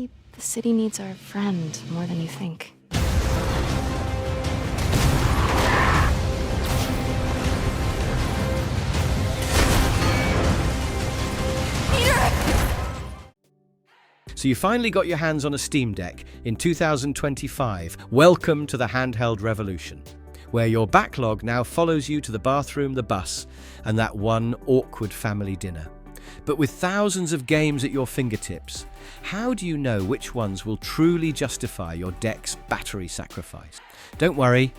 Maybe the city needs our friend more than you think. So you finally got your hands on a Steam Deck in 2025. Welcome to the handheld revolution, where your backlog now follows you to the bathroom, the bus, and that one awkward family dinner. But with thousands of games at your fingertips, how do you know which ones will truly justify your deck's battery sacrifice? Don't worry,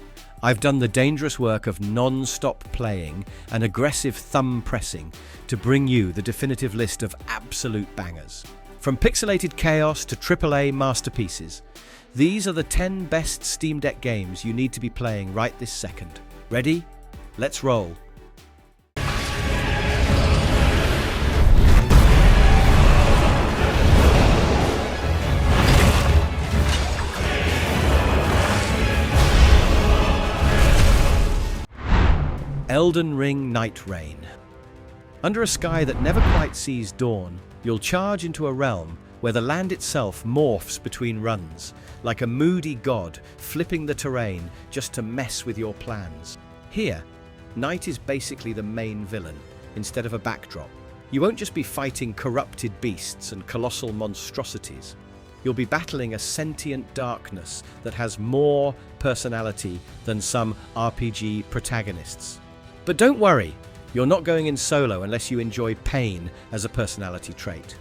I've done the dangerous work of non-stop playing and aggressive thumb pressing to bring you the definitive list of absolute bangers. From pixelated chaos to AAA masterpieces, these are the 10 best Steam Deck games you need to be playing right this second. Ready? Let's roll. Elden Ring Nightreign. Under a sky that never quite sees dawn, you'll charge into a realm where the land itself morphs between runs, like a moody god flipping the terrain just to mess with your plans. Here, night is basically the main villain, instead of a backdrop. You won't just be fighting corrupted beasts and colossal monstrosities. You'll be battling a sentient darkness that has more personality than some RPG protagonists. But don't worry, you're not going in solo unless you enjoy pain as a personality trait.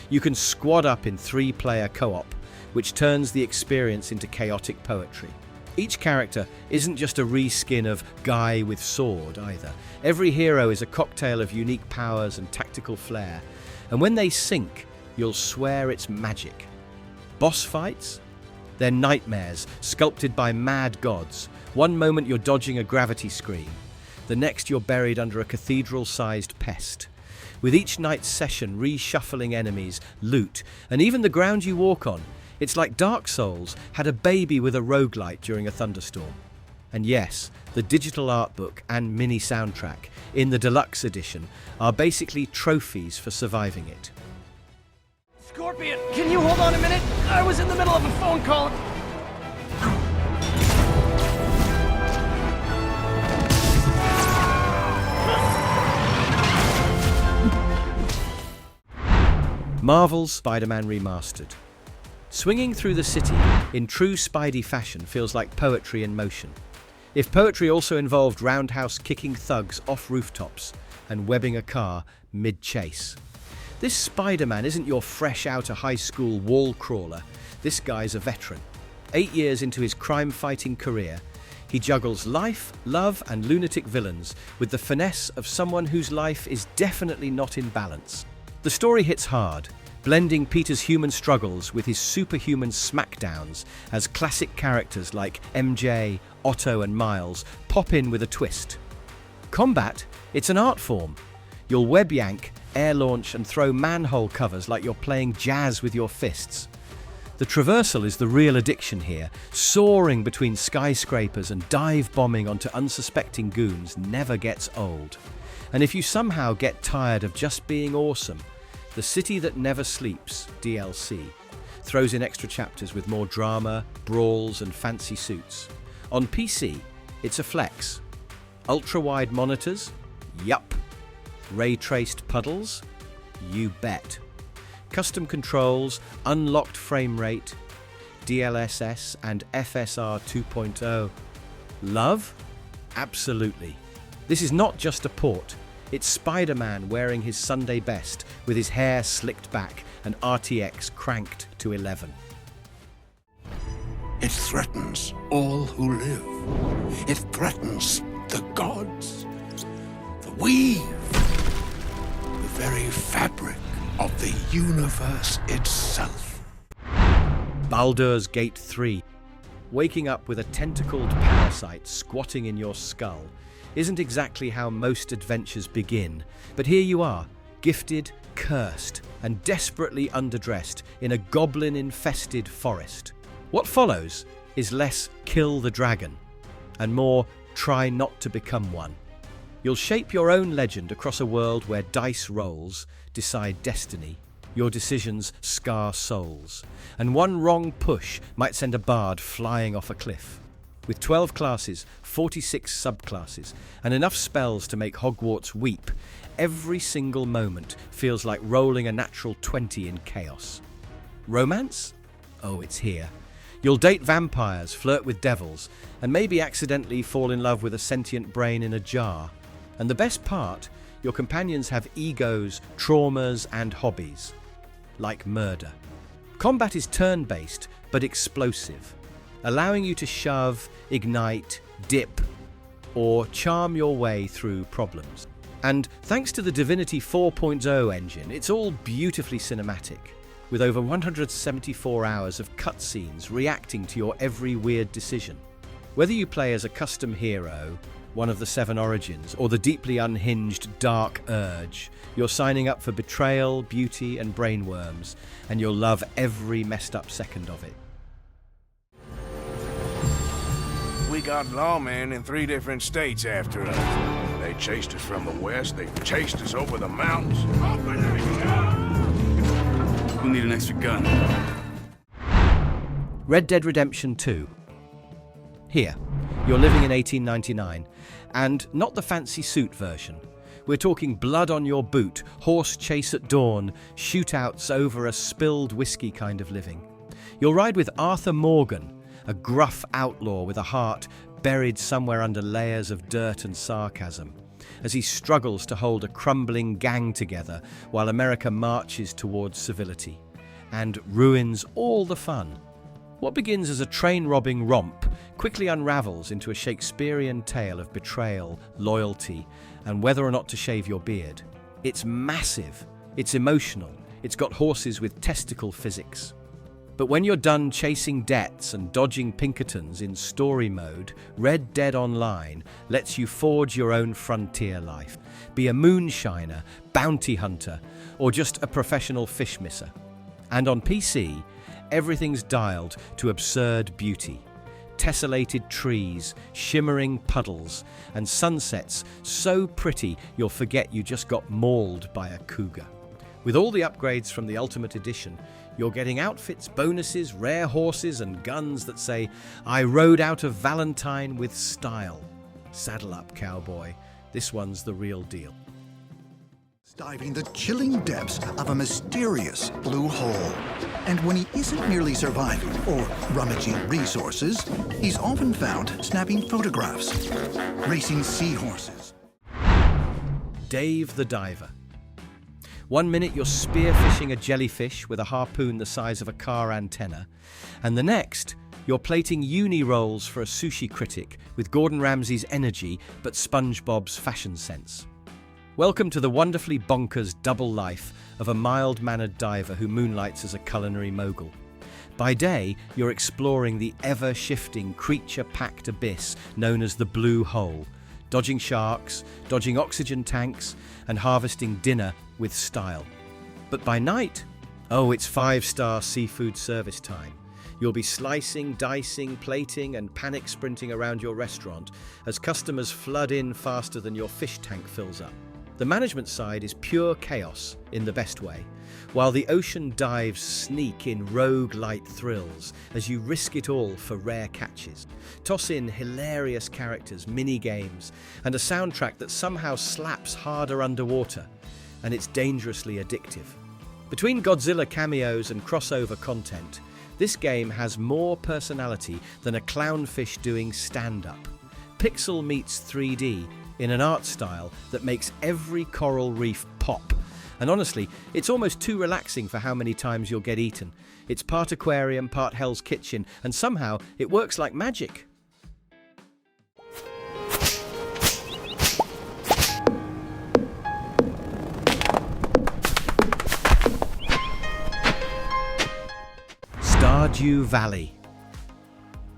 You can squad up in 3-player co-op, which turns the experience into chaotic poetry. Each character isn't just a reskin of guy with sword either. Every hero is a cocktail of unique powers and tactical flair, and when they sync, you'll swear it's magic. Boss fights? They're nightmares sculpted by mad gods. One moment you're dodging a gravity screen, the next you're buried under a cathedral-sized pest. With each night's session reshuffling enemies, loot, and even the ground you walk on, it's like Dark Souls had a baby with a roguelike during a thunderstorm. And yes, the digital art book and mini soundtrack in the deluxe edition are basically trophies for surviving it. Scorpion, can you hold on a minute? I was in the middle of a phone call. Marvel's Spider-Man Remastered. Swinging through the city in true Spidey fashion feels like poetry in motion. If poetry also involved roundhouse kicking thugs off rooftops and webbing a car mid-chase. This Spider-Man isn't your fresh out of high school wall crawler. This guy's a veteran. 8 years into his crime-fighting career, he juggles life, love, and lunatic villains with the finesse of someone whose life is definitely not in balance. The story hits hard, blending Peter's human struggles with his superhuman smackdowns as classic characters like MJ, Otto, and Miles pop in with a twist. Combat? It's an art form. You'll web yank, air launch, and throw manhole covers like you're playing jazz with your fists. The traversal is the real addiction here. Soaring between skyscrapers and dive bombing onto unsuspecting goons never gets old. And if you somehow get tired of just being awesome, The City That Never Sleeps, DLC, throws in extra chapters with more drama, brawls, and fancy suits. On PC, it's a flex. Ultra-wide monitors? Yup. Ray-traced puddles? You bet. Custom controls, unlocked frame rate, DLSS, and FSR 2.0. Love? Absolutely. This is not just a port. It's Spider-Man wearing his Sunday best with his hair slicked back and RTX cranked to 11. It threatens all who live. It threatens the gods, the weave, the very fabric of the universe itself. Baldur's Gate 3. Waking up with a tentacled parasite squatting in your skull isn't exactly how most adventures begin, but here you are, gifted, cursed, and desperately underdressed in a goblin-infested forest. What follows is less kill the dragon, and more try not to become one. You'll shape your own legend across a world where dice rolls decide destiny. Your decisions scar souls, and one wrong push might send a bard flying off a cliff. With 12 classes, 46 subclasses, and enough spells to make Hogwarts weep, every single moment feels like rolling a natural 20 in chaos. Romance? Oh, it's here. You'll date vampires, flirt with devils, and maybe accidentally fall in love with a sentient brain in a jar. And the best part, your companions have egos, traumas, and hobbies. Like murder. Combat is turn-based, but explosive, allowing you to shove, ignite, dip, or charm your way through problems. And thanks to the Divinity 4.0 engine, it's all beautifully cinematic, with over 174 hours of cutscenes reacting to your every weird decision. Whether you play as a custom hero, one of the 7 origins, or the deeply unhinged Dark Urge, you're signing up for betrayal, beauty, and brainworms, and you'll love every messed up second of it. We got lawmen in 3 different states after us. They chased us from the west, they chased us over the mountains. We'll need an extra gun. Red Dead Redemption 2. Here, you're living in 1899, and not the fancy suit version. We're talking blood on your boot, horse chase at dawn, shootouts over a spilled whiskey kind of living. You'll ride with Arthur Morgan, a gruff outlaw with a heart buried somewhere under layers of dirt and sarcasm, as he struggles to hold a crumbling gang together while America marches towards civility and ruins all the fun. What begins as a train-robbing romp quickly unravels into a Shakespearean tale of betrayal, loyalty, and whether or not to shave your beard. It's massive, it's emotional, it's got horses with testicle physics. But when you're done chasing debts and dodging Pinkertons in story mode, Red Dead Online lets you forge your own frontier life. Be a moonshiner, bounty hunter, or just a professional fish misser. And on PC, everything's dialed to absurd beauty. Tessellated trees, shimmering puddles, and sunsets so pretty you'll forget you just got mauled by a cougar. With all the upgrades from the Ultimate Edition, you're getting outfits, bonuses, rare horses, and guns that say, "I rode out of Valentine with style." Saddle up, cowboy. This one's the real deal. Diving the chilling depths of a mysterious blue hole. And when he isn't merely surviving or rummaging resources, he's often found snapping photographs, racing seahorses. Dave the Diver. One minute you're spearfishing a jellyfish with a harpoon the size of a car antenna, and the next you're plating uni rolls for a sushi critic with Gordon Ramsay's energy but SpongeBob's fashion sense. Welcome to the wonderfully bonkers double life of a mild-mannered diver who moonlights as a culinary mogul. By day, you're exploring the ever-shifting, creature-packed abyss known as the Blue Hole, dodging sharks, dodging oxygen tanks, and harvesting dinner with style. But by night, oh, it's 5-star seafood service time. You'll be slicing, dicing, plating, and panic sprinting around your restaurant as customers flood in faster than your fish tank fills up. The management side is pure chaos in the best way, while the ocean dives sneak in roguelike thrills as you risk it all for rare catches. Toss in hilarious characters, mini-games, and a soundtrack that somehow slaps harder underwater, and it's dangerously addictive. Between Godzilla cameos and crossover content, this game has more personality than a clownfish doing stand-up. Pixel meets 3D in an art style that makes every coral reef pop. And honestly, it's almost too relaxing for how many times you'll get eaten. It's part aquarium, part Hell's Kitchen, and somehow it works like magic. Stardew Valley.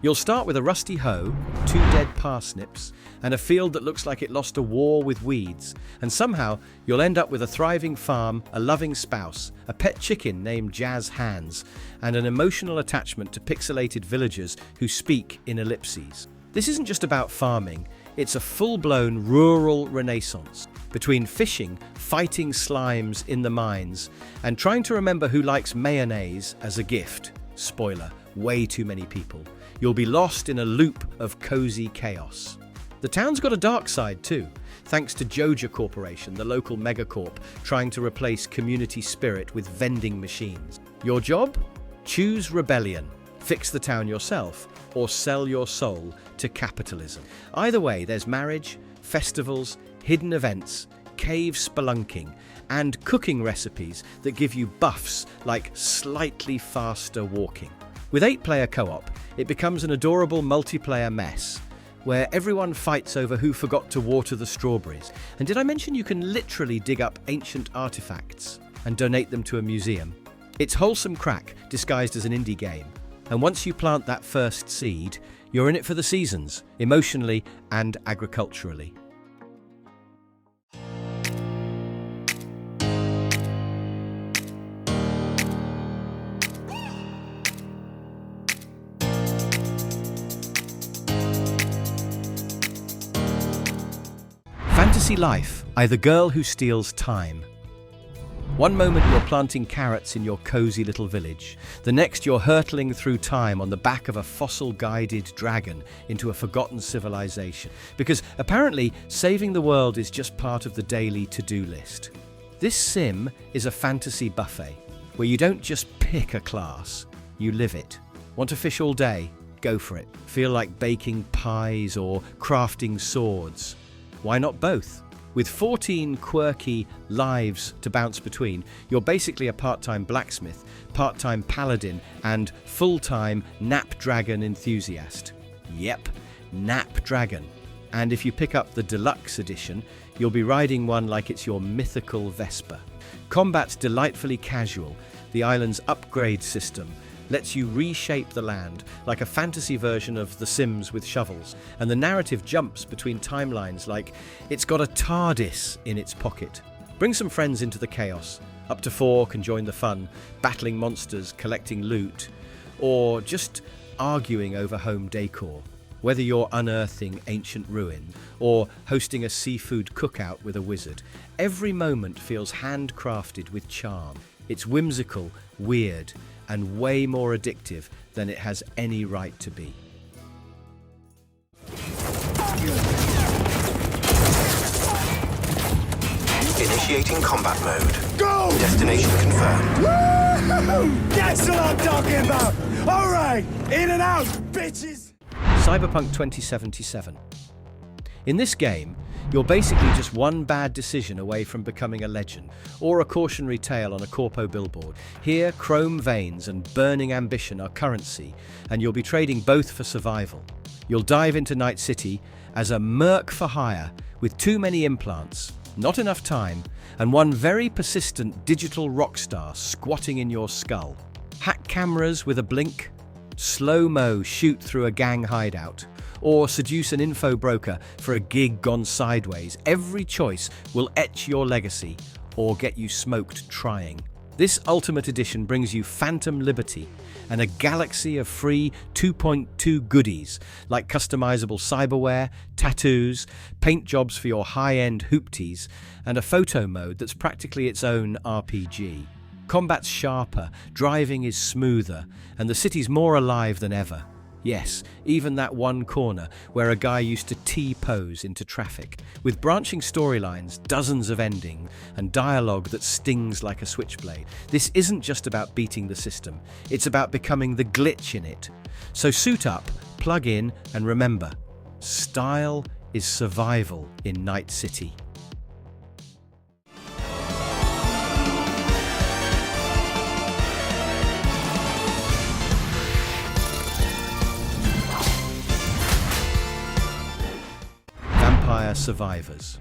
You'll start with a rusty hoe, 2 dead parsnips, and a field that looks like it lost a war with weeds, and somehow you'll end up with a thriving farm, a loving spouse, a pet chicken named Jazz Hands, and an emotional attachment to pixelated villagers who speak in ellipses. This isn't just about farming, it's a full-blown rural renaissance. between fishing, fighting slimes in the mines, and trying to remember who likes mayonnaise as a gift. Spoiler, way too many people. You'll be lost in a loop of cozy chaos. The town's got a dark side too, thanks to Joja Corporation, the local megacorp, trying to replace community spirit with vending machines. Your job? Choose rebellion. Fix the town yourself, or sell your soul to capitalism. Either way, there's marriage, festivals, hidden events, cave spelunking, and cooking recipes that give you buffs like slightly faster walking. With 8-player co-op, it becomes an adorable multiplayer mess, where everyone fights over who forgot to water the strawberries. And did I mention you can literally dig up ancient artifacts and donate them to a museum? It's wholesome crack disguised as an indie game. And once you plant that first seed, you're in it for the seasons, emotionally and agriculturally. Fantasy life, the girl who steals time. One moment you're planting carrots in your cozy little village. The next you're hurtling through time on the back of a fossil-guided dragon into a forgotten civilization. Because apparently saving the world is just part of the daily to-do list. This sim is a fantasy buffet, where you don't just pick a class, you live it. Want to fish all day? Go for it. Feel like baking pies or crafting swords? Why not both? With 14 quirky lives to bounce between, you're basically a part-time blacksmith, part-time paladin, and full-time nap dragon enthusiast. Yep, nap dragon. And if you pick up the deluxe edition, you'll be riding one like it's your mythical Vespa. Combat's delightfully casual. The island's upgrade system lets you reshape the land like a fantasy version of The Sims with shovels, and the narrative jumps between timelines like it's got a TARDIS in its pocket. Bring some friends into the chaos. Up to 4 can join the fun, battling monsters, collecting loot, or just arguing over home decor. Whether you're unearthing ancient ruin or hosting a seafood cookout with a wizard, every moment feels handcrafted with charm. It's whimsical, weird, and way more addictive than it has any right to be. Initiating combat mode. Go! Destination confirmed. Woo! That's what I'm talking about! Alright, in and out, bitches! Cyberpunk 2077. In this game, you're basically just one bad decision away from becoming a legend, or a cautionary tale on a corpo billboard. Here, chrome veins and burning ambition are currency, and you'll be trading both for survival. You'll dive into Night City as a merc for hire with too many implants, not enough time, and one very persistent digital rock star squatting in your skull. Hack cameras with a blink, slow-mo shoot through a gang hideout, or seduce an info broker for a gig gone sideways. Every choice will etch your legacy or get you smoked trying. This Ultimate Edition brings you phantom liberty and a galaxy of free 2.2 goodies like customizable cyberware, tattoos, paint jobs for your high-end hoopties, and a photo mode that's practically its own RPG. Combat's sharper, driving is smoother, and the city's more alive than ever. Yes, even that one corner where a guy used to T-pose into traffic. With branching storylines, dozens of endings, and dialogue that stings like a switchblade. This isn't just about beating the system, it's about becoming the glitch in it. So suit up, plug in, and remember, style is survival in Night City. Survivors.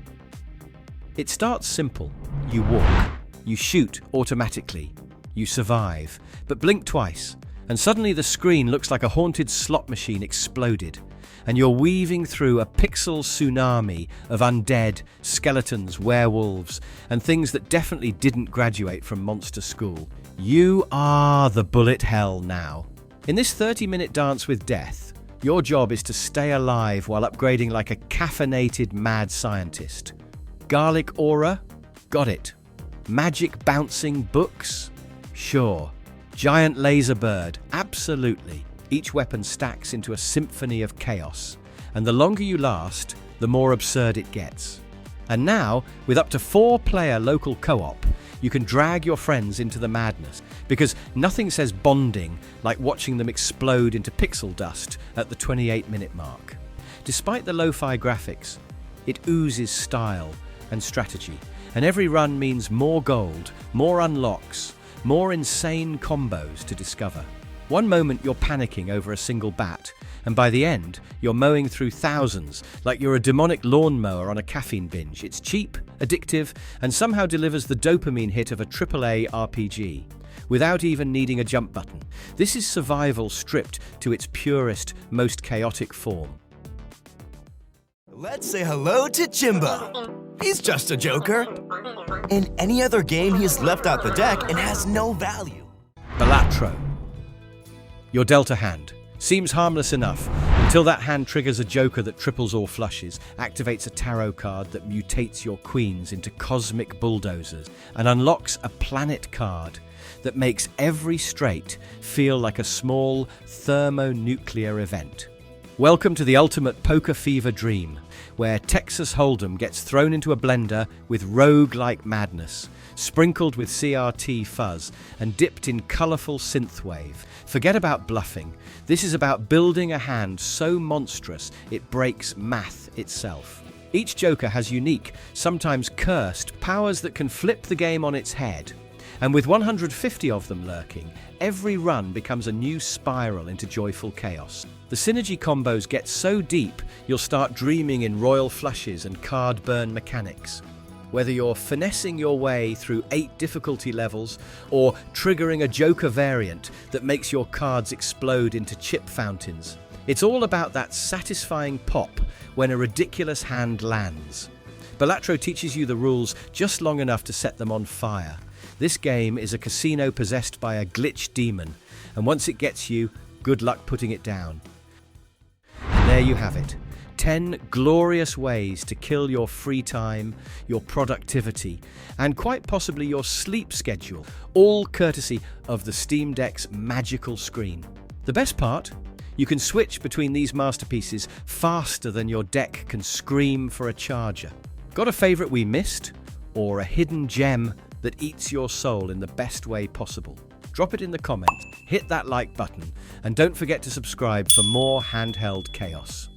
It starts simple. You walk, you shoot automatically, you survive, but blink twice, and suddenly the screen looks like a haunted slot machine exploded, and you're weaving through a pixel tsunami of undead, skeletons, werewolves, and things that definitely didn't graduate from monster school. You are the bullet hell now. In this 30-minute dance with death, your job is to stay alive while upgrading like a caffeinated mad scientist. Garlic aura? Got it. Magic bouncing books? Sure. Giant laser bird? Absolutely. Each weapon stacks into a symphony of chaos, and the longer you last, the more absurd it gets. And now, with up to 4-player local co-op, you can drag your friends into the madness, because nothing says bonding like watching them explode into pixel dust at the 28-minute mark. Despite the lo-fi graphics, it oozes style and strategy, and every run means more gold, more unlocks, more insane combos to discover. One moment you're panicking over a single bat, and by the end, you're mowing through thousands like you're a demonic lawnmower on a caffeine binge. It's cheap, addictive, and somehow delivers the dopamine hit of a AAA RPG, without even needing a jump button. This is survival stripped to its purest, most chaotic form. Let's say hello to Jimbo. He's just a joker. In any other game, he's left out the deck and has no value. Balatro. Your dealt a hand. Seems harmless enough, until that hand triggers a joker that triples all flushes, activates a tarot card that mutates your queens into cosmic bulldozers, and unlocks a planet card that makes every straight feel like a small thermonuclear event. Welcome to the ultimate poker fever dream, where Texas Hold'em gets thrown into a blender with roguelike madness, sprinkled with CRT fuzz and dipped in colourful synthwave. Forget about bluffing. This is about building a hand so monstrous it breaks math itself. Each joker has unique, sometimes cursed, powers that can flip the game on its head. And with 150 of them lurking, every run becomes a new spiral into joyful chaos. The synergy combos get so deep, you'll start dreaming in royal flushes and card burn mechanics. Whether you're finessing your way through 8 difficulty levels or triggering a joker variant that makes your cards explode into chip fountains, it's all about that satisfying pop when a ridiculous hand lands. Balatro teaches you the rules just long enough to set them on fire. This game is a casino possessed by a glitch demon, and once it gets you, good luck putting it down. And there you have it. 10 glorious ways to kill your free time, your productivity, and quite possibly your sleep schedule, all courtesy of the Steam Deck's magical screen. The best part? You can switch between these masterpieces faster than your deck can scream for a charger. Got a favourite we missed? Or a hidden gem that eats your soul in the best way possible? Drop it in the comments, hit that like button, and don't forget to subscribe for more handheld chaos.